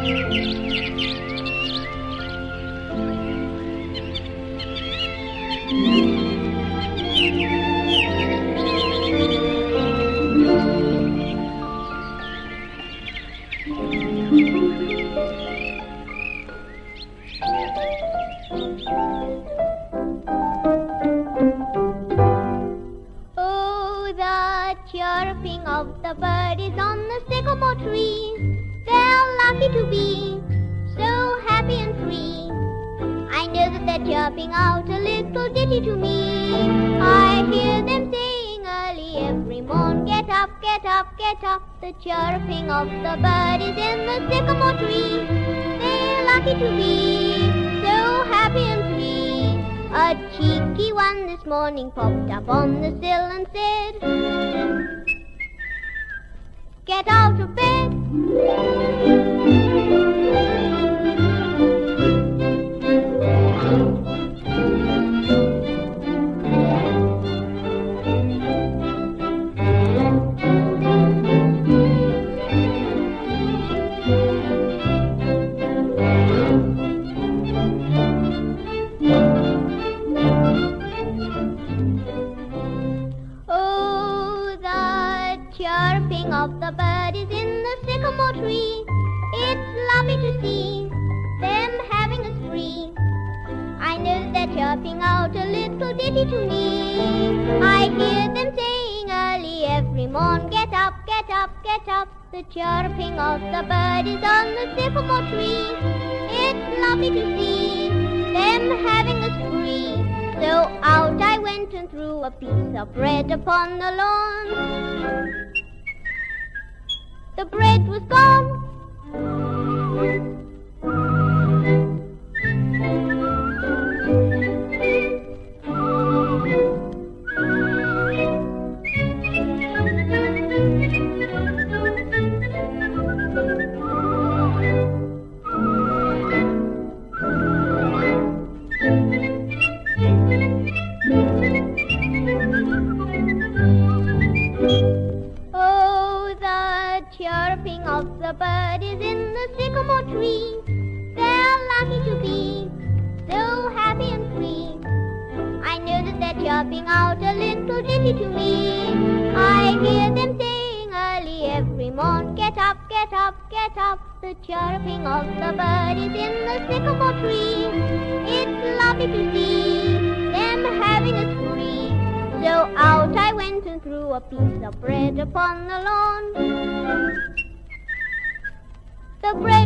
Oh, the chirping of the birdies on the sycamore tree. They're lucky to be so happy and free. I know that they're chirping out a little ditty to me. I hear them saying early every morn, get up, get up, get up. The chirping of the birdies in the sycamore tree. They're lucky to be so happy and free. A cheeky one this morning popped up on the sill and said, get out of bed. Chirping of the birdies in the sycamore tree. It's lovely to see them having a spree. I know they're chirping out a little ditty to me. I hear them saying early every morn, get up, get up, get up. The chirping of the birdies on the sycamore tree. It's lovely to see them having a spree. So out I went and threw a piece of bread upon the lawn. The bread was gone. Chirping of the birdies in the sycamore tree. They're lucky to be so happy and free. I know that they're chirping out a little ditty to me. I hear them saying early every morn, get up, get up, get up. The chirping of the birdies in the sycamore tree. It's lovely to see them having a spree. So out I went and threw a piece of bread upon the lawn. The bread